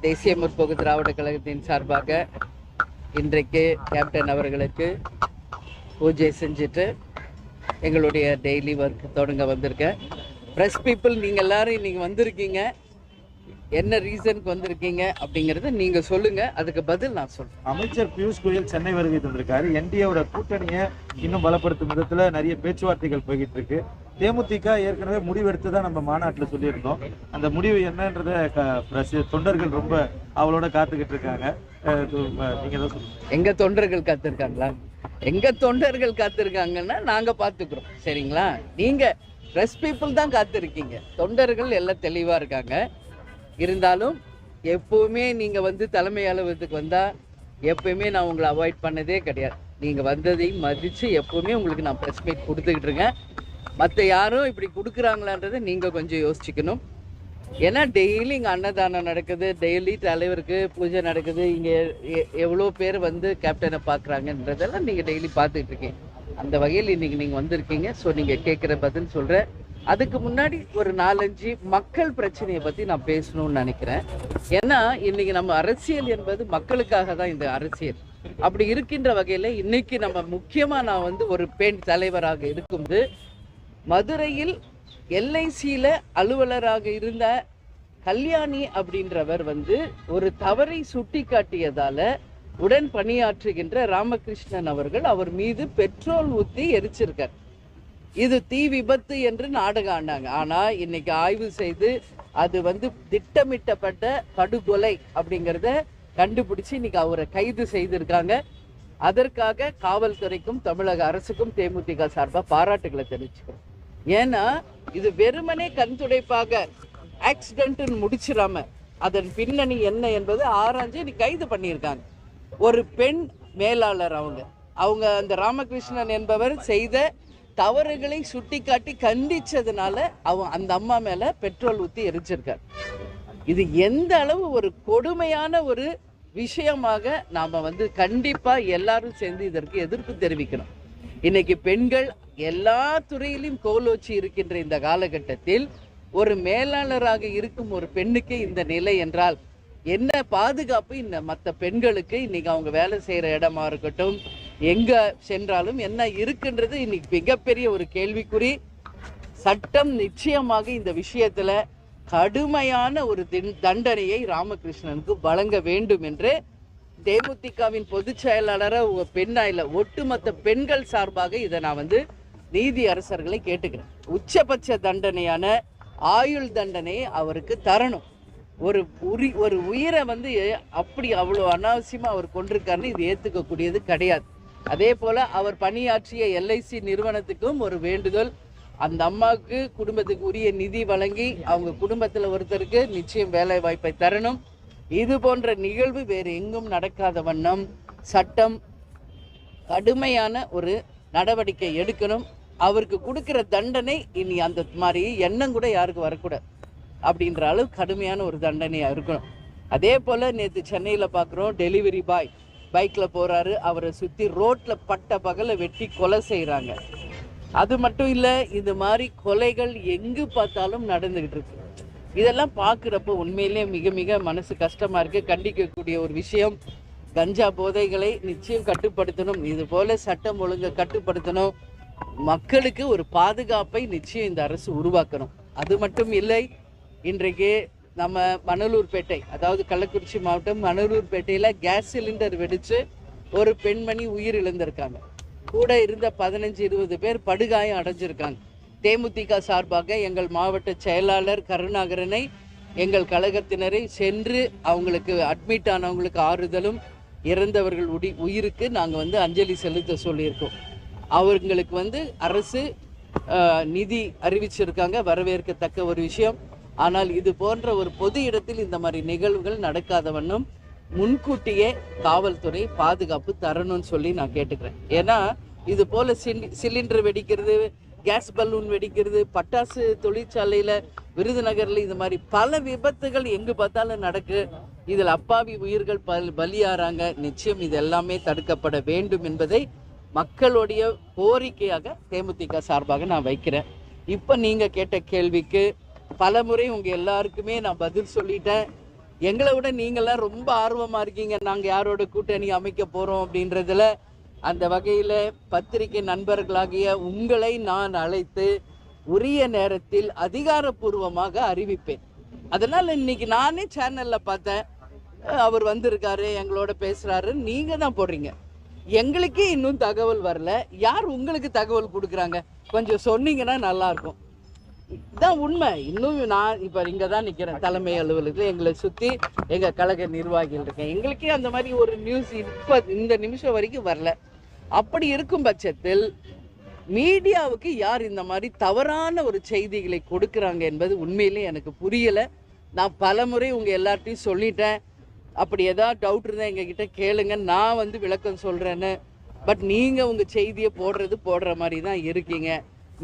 தேசிய முற்போக்கு திராவிட கழகத்தின் சார்பாக இன்றைக்கு கேப்டன் அவர்களுக்கு பூஜை செஞ்சுட்டு எங்களுடைய டெய்லி ஒர்க் தொடங்க வந்திருக்கேன். ப்ரெஸ் பீப்புள் நீங்கள் எல்லாரும் இன்னைக்கு வந்திருக்கீங்க, என்ன ரீசனுக்கு வந்திருக்கீங்க அப்படிங்கிறத நீங்கள் சொல்லுங்கள், அதுக்கு பதில் நான் சொல்கிறேன். அமைச்சர் பியூஷ் கோயல் சென்னை வருகை தந்திருக்காரு. என்டிஏவோட கூட்டணியை இன்னும் பலப்படுத்தும் விதத்தில் நிறைய பேச்சுவார்த்தைகள் போய்கிட்டு இருக்கு. தேமுதிக ஏற்கனவே முடிவெடுத்து தான் நம்ம மாநாட்டில் சொல்லியிருந்தோம். அந்த முடிவு என்னன்றத தொண்டர்கள் ரொம்ப அவளோட காத்துக்கிட்டு இருக்காங்க. நீங்க தான் சொல்லுங்க. எங்க தொண்டர்கள் காத்திருக்காங்களா? எங்க தொண்டர்கள் காத்திருக்காங்கன்னா நாங்க பாத்துக்கிறோம், சரிங்களா? நீங்க ப்ரெஸ் பீப்புள் தான் காத்திருக்கீங்க, தொண்டர்கள் எல்லாம் தெளிவா இருக்காங்க. இருந்தாலும் எப்பவுமே நீங்க வந்து தலைமை அலுவலகத்துக்கு வந்தா எப்பவுமே நான் உங்களை அவாய்ட் பண்ணதே கிடையாது. நீங்க வந்ததையும் மதிச்சு எப்பவுமே உங்களுக்கு நான் ப்ரெஸ் மீட் கொடுத்துக்கிட்டு இருக்கேன். மற்ற யாரும் இப்படி கொடுக்குறாங்களான்றதை நீங்கள் கொஞ்சம் யோசிச்சுக்கணும். ஏன்னா டெய்லி இங்கே அன்னதானம் நடக்குது, டெய்லி தலைவருக்கு பூஜை நடக்குது, இங்கே எவ்வளோ பேர் வந்து கேப்டனை பார்க்குறாங்கன்றதெல்லாம் நீங்கள் டெய்லி பார்த்துக்கிட்டு இருக்கீங்க. அந்த வகையில் இன்றைக்கி நீங்கள் வந்திருக்கீங்க. ஸோ நீங்கள் கேட்குற பதில் சொல்கிறேன். அதுக்கு முன்னாடி ஒரு 4-5 மக்கள் பிரச்சனையை பற்றி நான் பேசணும்னு நினைக்கிறேன். ஏன்னா இன்றைக்கி நம்ம அரசியல் என்பது மக்களுக்காக தான் இந்த அரசியல். அப்படி இருக்கின்ற வகையில் இன்றைக்கி நம்ம முக்கியமாக நான் வந்து ஒரு பெண் தலைவராக இருக்கும்போது மதுரையில் எல்ஐசியில அலுவலராக இருந்த கல்யாணி அப்படின்றவர் வந்து ஒரு தவறை சுட்டி காட்டியதால உடன் பணியாற்றுகின்ற ராமகிருஷ்ணன் அவர்கள் அவர் மீது பெட்ரோல் ஊற்றி எரிச்சிருக்கார். இது தீ விபத்து என்று நாடகம் ஆனாங்க. ஆனா இன்னைக்கு ஆய்வு செய்து அது வந்து திட்டமிட்டப்பட்ட படுகொலை அப்படிங்கிறத கண்டுபிடிச்சு இன்னைக்கு அவரை கைது செய்திருக்காங்க. அதற்காக காவல்துறைக்கும் தமிழக அரசுக்கும் தேமுதிக சார்பாக பாராட்டுகளை தெரிவிச்சுக்கிறோம். ஏன்னா இது வெறுமனே கண்துடைப்பாக ஆக்சிடென்ட்னு முடிச்சிடாம அதன் பின்னணி என்ன என்பது ஆராய்ஞ்சு நீ கைது பண்ணியிருக்காங்க. ஒரு பெண் மேலாளர் அவங்க அந்த ராமகிருஷ்ணன் என்பவர் செய்த தவறுகளை சுட்டிக்காட்டி கண்டிச்சதுனால அந்த அம்மா மேல பெட்ரோல் ஊற்றி எரிச்சிருக்கார். இது எந்த அளவு ஒரு கொடுமையான ஒரு விஷயமாக நாம வந்து கண்டிப்பா எல்லாரும் சேர்ந்து இதற்கு எதிர்ப்பு தெரிவிக்கணும். இன்னைக்கு பெண்கள் எல்லா துறையிலும் கோலோச்சி இருக்கின்ற இந்த காலகட்டத்தில் ஒரு மேலாளராக இருக்கும் ஒரு பெண்ணுக்கு இந்த நிலை என்றால் என்ன பாதுகாப்பு இந்த மற்ற பெண்களுக்கு? இன்னைக்கு அவங்க வேலை செய்யற இடமா இருக்கட்டும், எங்க சென்றாலும் என்ன இருக்குன்றது இன்னைக்கு மிகப்பெரிய ஒரு கேள்விக்குறி. சட்டம் நிச்சயமாக இந்த விஷயத்துல கடுமையான ஒரு தண்டனையை ராமகிருஷ்ணனுக்கு வழங்க வேண்டும் என்று தேமுதிகவின் பொதுச் செயலாளராக பெண்ணா இல்ல ஒட்டுமொத்த பெண்கள் சார்பாக இதை நான் வந்து நீதி அரசர்களை கேட்டுக்கிறேன். உச்சபட்ச தண்டனையான ஆயுள் தண்டனையை அவருக்கு தரணும். ஒரு உயிரை வந்து அப்படி அவ்வளோ அனாவசியமா அவர் கொண்டிருக்காருன்னு இது ஏத்துக்கக்கூடியது கிடையாது. அதே போல அவர் பணியாற்றிய எல்ஐசி நிறுவனத்துக்கும் ஒரு வேண்டுதல், அந்த அம்மாவுக்கு குடும்பத்துக்கு உரிய நிதி வழங்கி அவங்க குடும்பத்தில் ஒருத்தருக்கு நிச்சயம் வேலை வாய்ப்பை தரணும். இது போன்ற நிகழ்வு வேறு எங்கும் நடக்காத வண்ணம் சட்டம் கடுமையான ஒரு நடவடிக்கை எடுக்கணும். அவருக்கு கொடுக்கிற தண்டனை இனி அந்த மாதிரி எண்ணம் கூட யாருக்கு வரக்கூடாது அப்படின்ற அளவு கடுமையான ஒரு தண்டனையாக இருக்கணும். அதே போல் நேற்று சென்னையில் பார்க்குறோம், டெலிவரி பாய் பைக்கில் போகிறாரு, அவரை சுற்றி ரோட்டில் பட்ட பகலை வெட்டி கொலை செய்கிறாங்க. அது மட்டும் இல்லை, இது மாதிரி கொலைகள் எங்கு பார்த்தாலும் நடந்துக்கிட்டு இருக்கு. இதெல்லாம் பார்க்குறப்போ உண்மையிலே மிக மிக மனசு கஷ்டமாக இருக்குது. கண்டிக்கக்கூடிய ஒரு விஷயம், கஞ்சா போதைகளை நிச்சயம் கட்டுப்படுத்தணும். இது போல் சட்டம் ஒழுங்கை கட்டுப்படுத்தணும். மக்களுக்கு ஒரு பாதுகாப்பை நிச்சயம் இந்த அரசு உருவாக்கணும். அது மட்டும் இல்லை, இன்றைக்கு நம்ம மணலூர்பேட்டை, அதாவது கள்ளக்குறிச்சி மாவட்டம் மணலூர்பேட்டையில் கேஸ் சிலிண்டர் வெடித்து ஒரு பெண்மணி உயிர் இழந்திருக்காங்க. கூட இருந்த 15-20 பேர் படுகாயம் அடைஞ்சிருக்காங்க. தேமுதிக சார்பாக எங்கள் மாவட்ட செயலாளர் கருணாகரனை, எங்கள் கழகத்தினரை சென்று அவங்களுக்கு அட்மிட் ஆனவங்களுக்கு ஆறுதலும், இறந்தவர்கள் உயிருக்கு நாங்கள் வந்து அஞ்சலி செலுத்த சொல்லியிருக்கோம். அவங்களுக்கு வந்து அரசு நிதி அறிவிச்சிருக்காங்க, வரவேற்கத்தக்க ஒரு விஷயம். ஆனால் இது போன்ற ஒரு பொது இடத்தில் இந்த மாதிரி நிகழ்வுகள் நடக்காத வண்ணம் முன்கூட்டியே காவல்துறை பாதுகாப்பு தரணும்னு சொல்லி நான் கேட்டுக்கிறேன். ஏன்னா இது போல சிலிண்டர் வெடிக்கிறது, கேஸ் பலூன் வெடிக்கிறது, பட்டாசு தொழிற்சாலையில் விருதுநகரில் இது மாதிரி பல விபத்துகள் எங்கு பார்த்தாலும் நடக்கு. இதில் அப்பாவி உயிர்கள் பலியாறாங்க. நிச்சயம் இது எல்லாமே தடுக்கப்பட வேண்டும் என்பதை மக்களுடைய கோரிக்கையாக தேமுதிக சார்பாக நான் வைக்கிறேன். இப்போ நீங்கள் கேட்ட கேள்விக்கு பல முறை உங்கள் எல்லாருக்குமே நான் பதில் சொல்லிட்டேன். எங்களை விட நீங்களாம் ரொம்ப ஆர்வமாக இருக்கீங்க நாங்கள் யாரோட கூட்டணி அமைக்க போகிறோம் அப்படின்றதுல. அந்த வகையில் பத்திரிகை நண்பர்களாகிய உங்களை நான் அழைத்து உரிய நேரத்தில் அதிகாரப்பூர்வமாக அறிவிப்பேன். அதனால் இன்னைக்கு நானே சேனலில் பார்த்தேன், அவர் வந்திருக்காரு எங்களோட பேசுகிறாரு, நீங்கள் தான் போடுறீங்க. எங்களுக்கே இன்னும் தகவல் வரல. யார் உங்களுக்கு தகவல் கொடுக்குறாங்க? கொஞ்சம் சொன்னீங்கன்னா நல்லாயிருக்கும். இதுதான் உண்மை. இன்னும் நான் இப்போ இங்கே தான் நிற்கிறேன் தலைமை அலுவலகத்தில். எங்களை சுற்றி எங்கள் கழக நிர்வாகிகள் இருக்கேன். எங்களுக்கே அந்த மாதிரி ஒரு நியூஸ் இப்போ இந்த நிமிஷம் வரைக்கும் வரல. அப்படி இருக்கும் பட்சத்தில் மீடியாவுக்கு யார் இந்த மாதிரி தவறான ஒரு செய்திகளை கொடுக்குறாங்க என்பது உண்மையிலே எனக்கு புரியலை. நான் பல முறை உங்கள் எல்லார்ட்டையும் சொல்லிட்டேன். அப்படி ஏதாவது டவுட் இருந்தால் எங்ககிட்ட கேளுங்க, நான் விளக்கம் சொல்கிறேன்னு. பட் நீங்கள் உங்கள் செய்தியை போடுற மாதிரி தான் இருக்கீங்க.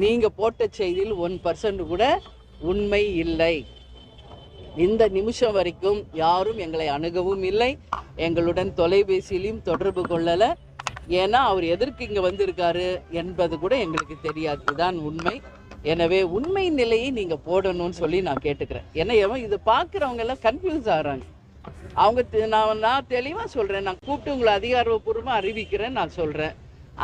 நீங்கள் போட்ட செய்தியில் 1% கூட உண்மை இல்லை. இந்த நிமிஷம் வரைக்கும் யாரும் எங்களை அணுகவும் இல்லை, எங்களுடன் தொலைபேசியிலையும் தொடர்பு கொள்ளலை. ஏன்னா அவர் எதற்கு இங்கே வந்திருக்காரு என்பது கூட எங்களுக்கு தெரியாது. இதுதான் உண்மை. எனவே உண்மை நிலையை நீங்கள் போடணும்னு சொல்லி நான் கேட்டுக்கிறேன். ஏன்னா இதை பார்க்குறவங்க எல்லாம் கன்ஃபியூஸ் ஆகிறாங்க. அவங்க நான் தெளிவாக சொல்கிறேன், நான் கூப்பிட்டு உங்களை அதிகாரப்பூர்வமாக அறிவிக்கிறேன் நான் சொல்கிறேன்.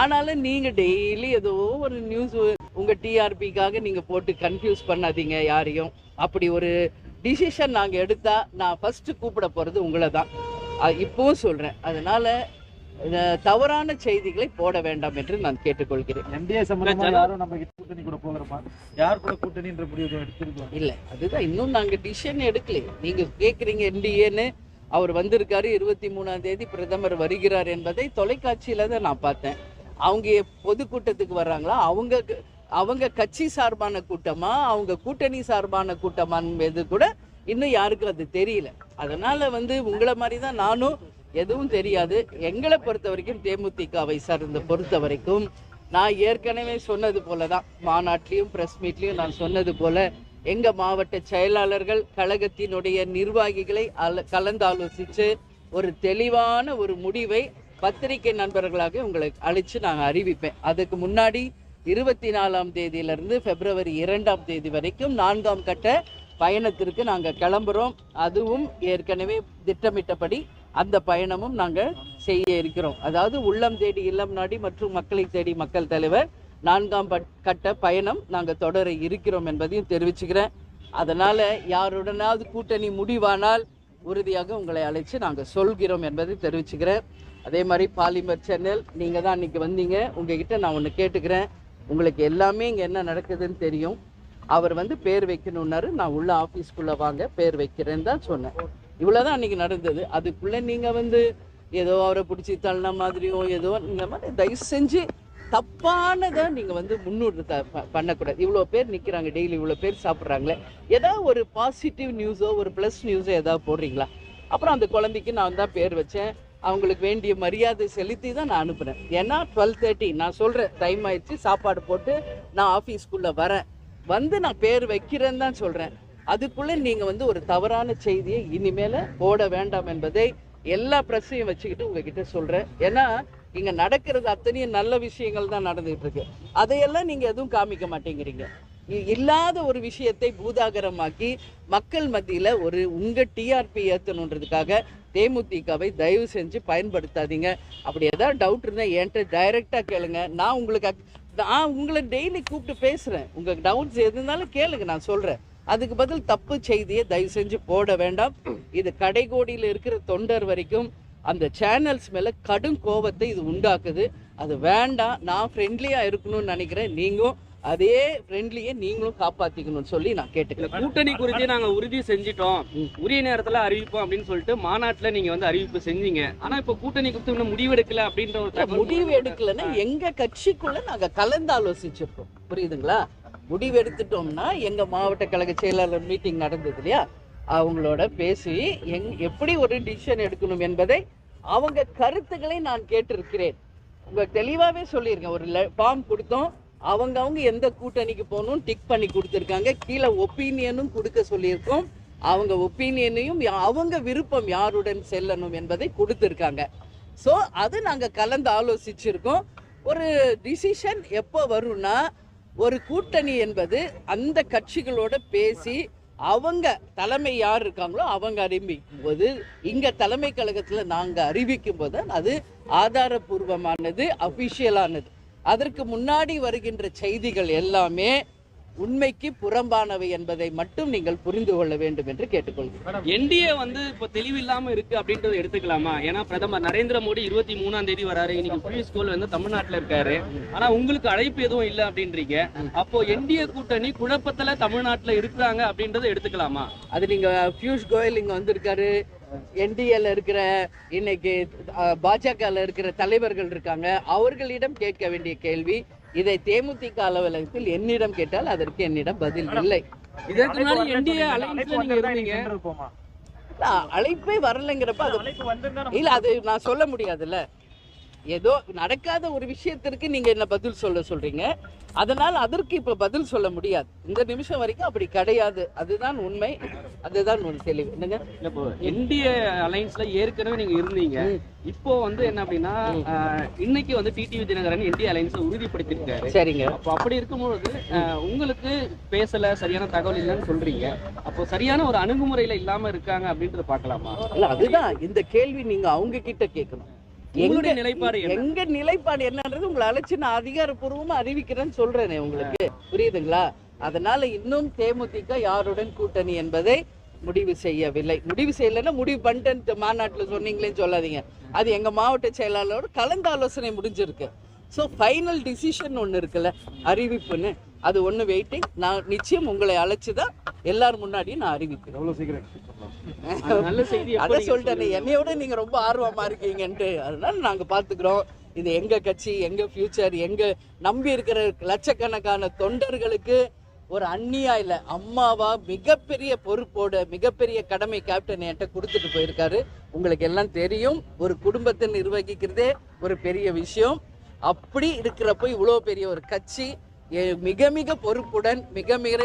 ஆனாலும் நீங்கள் டெய்லி ஏதோ ஒரு நியூஸ் உங்கள் டிஆர்பிக்காக நீங்கள் போட்டு கன்ஃபியூஸ் பண்ணாதீங்க யாரையும். அப்படி ஒரு டிசிஷன் நாங்கள் எடுத்தால் நான் ஃபஸ்ட்டு கூப்பிட போகிறது உங்களை தான். இப்போவும் சொல்கிறேன். அதனால் தவறான செய்திகளை போட வேண்டாம் என்று நான் கேட்டுக்கொள்கிறேன். என்டிஏ சம்பந்தமா யாரும் நம்ம கூட்டணி கூட போகிறோமா? யார் கூட கூட்டணின்ற முடிவு எடுத்துருக்கோம்? இல்லை, அதுதான் இன்னும் நாங்கள் டிசிஷன் எடுக்கல. நீங்கள் கேட்குறீங்க என்டிஏன்னு. அவர் வந்திருக்காரு, 23ஆம் தேதி பிரதமர் வருகிறார் என்பதை தொலைக்காட்சியில தான் நான் பார்த்தேன். அவங்க பொதுக்கூட்டத்துக்கு வர்றாங்களா, அவங்க கட்சி சார்பான கூட்டமா, அவங்க கூட்டணி சார்பான கூட்டமான்னு கூட இன்னும் யாருக்கும் அது தெரியல. அதனால உங்களை மாதிரி தான் நானும் எதுவும் தெரியாது. எங்களை பொறுத்த வரைக்கும் தேமுதிகவை சார்ந்த பொறுத்த வரைக்கும் நான் ஏற்கனவே சொன்னது போல தான், மாநாட்டிலையும் ப்ரெஸ் மீட்லையும் நான் சொன்னது போல, எங்கள் மாவட்ட செயலாளர்கள் கழகத்தினுடைய நிர்வாகிகளை கலந்தாலோசித்து ஒரு தெளிவான ஒரு முடிவை பத்திரிகை நண்பர்களாக உங்களை அழைச்சு நான் அறிவிப்பேன். அதுக்கு முன்னாடி 24ஆம் தேதியிலிருந்து பிப்ரவரி 2ஆம் தேதி வரைக்கும் 4ஆம் கட்ட பயணத்திற்கு நாங்கள் கிளம்புறோம். அதுவும் ஏற்கனவே திட்டமிட்டபடி அந்த பயணமும் நாங்கள் செய்ய இருக்கிறோம். அதாவது உள்ளம் தேடி இல்லம் நாடி மற்றும் மக்களை தேடி மக்கள் தலைவர் 4ஆம் கட்ட பயணம் நாங்கள் தொடர இருக்கிறோம் என்பதையும் தெரிவிச்சுக்கிறேன். அதனால் யாருடனாவது கூட்டணி முடிவானால் உறுதியாக உங்களை அழைச்சு நாங்கள் சொல்கிறோம் என்பதை தெரிவிச்சுக்கிறேன். அதே மாதிரி பாலிமர் சேனல், நீங்கள் தான் அன்றைக்கி வந்தீங்க. உங்ககிட்ட நான் ஒன்று கேட்டுக்கிறேன். உங்களுக்கு எல்லாமே இங்கே என்ன நடக்குதுன்னு தெரியும். அவர் பேர் வைக்கணுன்னாரு. நான் உள்ள ஆஃபீஸ்க்குள்ளே வாங்க பேர் வைக்கிறேன்னு தான் சொன்னேன். இவ்வளோதான் அன்றைக்கி நடந்தது. அதுக்குள்ளே நீங்கள் ஏதோ அவரை பிடிச்சி தள்ளின மாதிரியோ ஏதோ இந்த மாதிரி தயவு செஞ்சு தப்பானதை நீங்கள் முன்னோட்டு பண்ணக்கூடாது. இவ்வளோ பேர் நிற்கிறாங்க, டெய்லி இவ்வளோ பேர் சாப்பிட்றாங்களே, ஏதாவது ஒரு பாசிட்டிவ் நியூஸோ ஒரு ப்ளஸ் நியூஸோ ஏதாவது போடுறீங்களா? அப்புறம் அந்த குழந்தைக்கு நான் தான் பேர் வச்சேன். அவங்களுக்கு வேண்டிய மரியாதை செலுத்தி தான் நான் அனுப்புகிறேன். ஏன்னா 12:30 நான் சொல்கிறேன், டைம் ஆயிடுச்சு, சாப்பாடு போட்டு நான் ஆஃபீஸ்க்குள்ளே வரேன், நான் பேர் வைக்கிறேன்னு தான் சொல்கிறேன். அதுக்குள்ளே நீங்கள் ஒரு தவறான செய்தியை இனிமேல் போட வேண்டாம் என்பதை எல்லா பிரச்சனையும் வச்சுக்கிட்டு உங்ககிட்ட சொல்கிறேன். ஏன்னா இங்கே நடக்கிறது அத்தனையும் நல்ல விஷயங்கள் தான் நடந்துகிட்டு இருக்கு. அதையெல்லாம் நீங்கள் எதுவும் காமிக்க மாட்டேங்கிறீங்க. இல்லாத ஒரு விஷயத்தை பூதாகரமாக்கி மக்கள் மத்தியில் உங்கள் டிஆர்பி ஏற்றணுன்றதுக்காக தேமுதிகவை தயவு செஞ்சு பயன்படுத்தாதீங்க. அப்படி ஏதாவது டவுட் இருந்தால் என்கிட்ட டைரெக்டாக கேளுங்க. நான் உங்களை டெய்லி கூப்பிட்டு பேசுகிறேன். உங்கள் டவுட்ஸ் எது இருந்தாலும் கேளுங்க, நான் சொல்கிறேன். அதுக்கு பதில் தப்பு செய்தியை தயவு செஞ்சு போட வேண்டாம். இது கடைகோடியில் இருக்கிற தொண்டர் வரைக்கும் அந்த சேனல்ஸ் மேலே கடும் கோபத்தை இது உண்டாக்குது. அது வேண்டாம். நான் ஃப்ரெண்ட்லியாக இருக்கணும்னு நினைக்கிறேன். நீங்களும் அதே ஃப்ரெண்ட்லியை நீங்களும் காப்பாற்றிக்கணும்னு சொல்லி நான் கேட்டுக்கிறேன். கூட்டணி குறித்து நாங்கள் உறுதி செஞ்சிட்டோம், உரிய நேரத்தில் அறிவிப்போம் அப்படின்னு சொல்லிட்டு மாநாட்டில் நீங்கள் அறிவிப்பு செஞ்சீங்க. ஆனால் இப்போ கூட்டணி குறித்து இன்னும் முடிவெடுக்கல அப்படின்ற ஒரு முடிவு எடுக்கலைன்னா எங்கள் கட்சிக்குள்ளே நாங்கள் கலந்து ஆலோசிச்சிருக்கோம். புரியுதுங்களா? முடிவு எடுத்துட்டோம்னா எங்கள் மாவட்ட கழக செயலாளர் மீட்டிங் நடந்தது இல்லையா, அவங்களோட பேசி எப்படி ஒரு டிசிஷன் எடுக்கணும் என்பதை அவங்க கருத்துக்களை நான் கேட்டிருக்கிறேன். உங்களுக்கு தெளிவாகவே சொல்லியிருக்கேன். ஒரு ஃபார்ம் கொடுத்தோம், அவங்க எந்த கூட்டணிக்கு போகணும் டிக் பண்ணி கொடுத்துருக்காங்க. கீழே ஒப்பீனியனும் கொடுக்க சொல்லியிருக்கோம். அவங்க ஒப்பீனியனையும் அவங்க விருப்பம் யாருடன் செல்லணும் என்பதை கொடுத்துருக்காங்க. ஸோ அது நாங்கள் கலந்து ஆலோசிச்சிருக்கோம். ஒரு டிசிஷன் எப்போ வரும்னா, ஒரு கூட்டணி என்பது அந்த கட்சிகளோட பேசி அவங்க தலைமை யார் இருக்காங்களோ அவங்க அறிவிக்கும் போது இங்க தலைமை கழகத்துல நாங்க அறிவிக்கும் போது அது ஆதாரபூர்வமானது, அபிஷியலானது. அதற்கு முன்னாடி வருகின்ற செய்திகள் எல்லாமே உண்மைக்கு புறம்பானவை என்பதை மட்டும் நீங்கள் புரிந்து கொள்ள வேண்டும் என்று கேட்டுக்கொள்கிறேன். என்டிஏ வந்து இப்போ தெளிவில்லாம இருக்கு அப்படின்றத எடுத்துக்கலாமா? ஏன்னா பிரதமர் நரேந்திர மோடி 23ஆம் தேதி வராரு, இன்னைக்கு பியூஷ் கோயல் வந்து தமிழ்நாட்டுல இருக்காரு, ஆனா உங்களுக்கு அழைப்பு எதுவும் இல்லை அப்படின்றீங்க. அப்போ என்டிஏ கூட்டணி குழப்பத்துல தமிழ்நாட்டுல இருக்கிறாங்க அப்படின்றத எடுத்துக்கலாமா? அது நீங்க பியூஷ் கோயல் இங்க வந்திருக்காரு, என்டிஏல இருக்கிற இன்னைக்கு பாஜகல இருக்கிற தலைவர்கள் இருக்காங்க, அவர்களிடம் கேட்க வேண்டிய கேள்வி. இதை தேமுதிக அலுவலகத்தில் என்னிடம் கேட்டால் அதற்கு என்னிடம் பதில் இல்லை. இதற்கு முன்னாடி என்டிஏ அலைன்ஸ்ல நீங்க இருந்தீங்க. அழைப்பே வரலைங்கிறப்ப அது இல்ல, அது நான் சொல்ல முடியாதுல்ல. ஏதோ நடக்காத ஒரு விஷயத்திற்கு நீங்க என்ன பதில் சொல்றீங்க, அதனால் அதற்கு இப்ப பதில் சொல்ல முடியாது. இந்த நிமிஷம் வரைக்கும் அப்படி கிடையாது. அதுதான் உண்மை, அதுதான் ஒரு தெளிவு. என்னங்க, இப்போ என்டிஏ அலைன்ஸ்ல ஏற்கனவே நீங்க இருந்தீங்க. இப்போ வந்து என்ன அப்படின்னா, இன்னைக்கு வந்து டிடிவி தினகரன் என்டிஏ அலைன்ஸ் உறுதிப்படுத்திருக்காரு. சரிங்க. அப்போ அப்படி இருக்கும்போது உங்களுக்கு பேசல, சரியான தகவல் இல்லைன்னு சொல்றீங்க. அப்போ சரியான ஒரு அணுகுமுறையில இல்லாம இருக்காங்க அப்படின்றத பார்க்கலாமா? இல்ல, அதுதான் இந்த கேள்வி நீங்க அவங்க கிட்ட கேட்கணும். எங்களுடைய நிலைப்பாடு எங்க நிலைப்பாடு என்னன்றது உங்களை அழைச்சு நான் அதிகாரப்பூர்வமா அறிவிக்கிறேன்னு சொல்றேனே உங்களுக்கு, புரியுதுங்களா? அதனால இன்னும் தேமுதிக யாருடன் கூட்டணி என்பதை முடிவு செய்யவில்லை. முடிவு செய்யலைன்னா முடிவு பண்ணிட்டு மாநாட்டுல சொன்னீங்களேன்னு சொல்லாதீங்க. அது எங்க மாவட்ட செயலாளரோட கலந்து ஆலோசனை முடிஞ்சிருக்கு. ஸோ ஃபைனல் டிசிஷன் ஒன்று இருக்குல்ல, அறிவிப்புன்னு, அது ஒன்று வெயிட்டிங். நான் நிச்சயம் உங்களை அழைச்சுதான் எல்லாரும் முன்னாடியும் நான் அறிவிக்கிறேன். எவ்வளவு சீக்கிரம் நல்ல செய்தி. அதை சொல்லிட்டேன், என்னையோட நீங்க ரொம்ப ஆர்வமா இருக்கீங்கன்ட்டு. அதனால நாங்க பாத்துக்கிறோம். இது எங்க கட்சி, எங்க ஃபியூச்சர், எங்க நம்பி இருக்கிற லட்சக்கணக்கான தொண்டர்களுக்கு ஒரு அந்நியா இல்ல, அம்மாவா மிகப்பெரிய பொறுப்போட மிகப்பெரிய கடமை கேப்டன் என்கிட்ட கொடுத்துட்டு போயிருக்காரு. உங்களுக்கு எல்லாம் தெரியும், ஒரு குடும்பத்தை நிர்வகிக்கிறதே ஒரு பெரிய விஷயம். அப்படி இருக்கிறப்போ இவ்வளோ பெரிய ஒரு கட்சி மிக மிக பொறுப்புடன் மிக மிக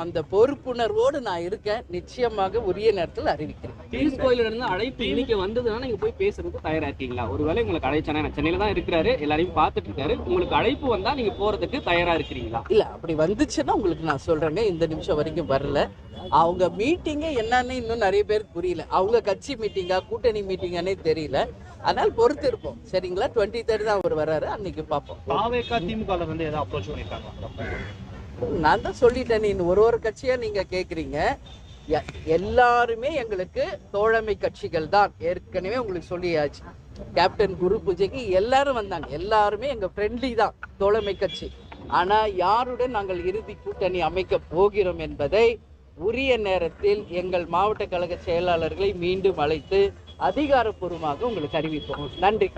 அந்த பொறுப்புணர்வோடு நான் இருக்கேன். நிச்சயமாக உரிய நேரத்தில் அறிவிக்கிறேன். பியூஷ் கோயல் இருந்து அழைப்பு இன்னைக்கு வந்ததுன்னா நீங்க போய் பேசுறதுக்கு தயாரா இருக்கீங்களா? ஒருவேளை உங்களுக்கு அழைச்சானே, சென்னையில தான் இருக்கிறாரு, எல்லாரையும் பார்த்துட்டு இருக்காரு, உங்களுக்கு அழைப்பு வந்தா நீங்க போறதுக்கு தயாரா இருக்கிறீங்களா? இல்ல, அப்படி வந்துச்சுன்னா உங்களுக்கு நான் சொல்றேங்க. இந்த நிமிஷம் வரைக்கும் வரல. அவங்க மீட்டிங்கே என்னன்னு இன்னும் நிறைய பேருக்கு புரியல. அவங்க கட்சி மீட்டிங்கா கூட்டணி மீட்டிங்கானே தெரியல. அதனால பொறுத்து இருப்போம். சரிங்களா? 23 தான் அவர் வர்றாரு, அன்னைக்கு பார்ப்போம். வந்து ஏதாவது அப்ரோச் பண்ணிருக்காங்க? நான் தான் சொல்லிட்டேன். நீ ஒரு கட்சியா நீங்க கேக்குறீங்க. எல்லாருமே எங்களுக்கு தோழமை கட்சிகள் தான். ஏற்கனவே உங்களுக்கு சொல்லியாச்சு. கேப்டன் குரு பூஜைக்கு எல்லாரும் வந்தாங்க. எல்லாருமே எங்க ஃப்ரெண்ட்லி தான், தோழமை கட்சி. ஆனா யாருடன் நாங்கள் இறுதி கூட்டணி அமைக்க போகிறோம் என்பதை உரிய நேரத்தில் எங்கள் மாவட்ட கழக செயலாளர்களை மீண்டும் அழைத்து அதிகாரப்பூர்வமாக உங்களுக்கு அறிவிப்போம். நன்றி.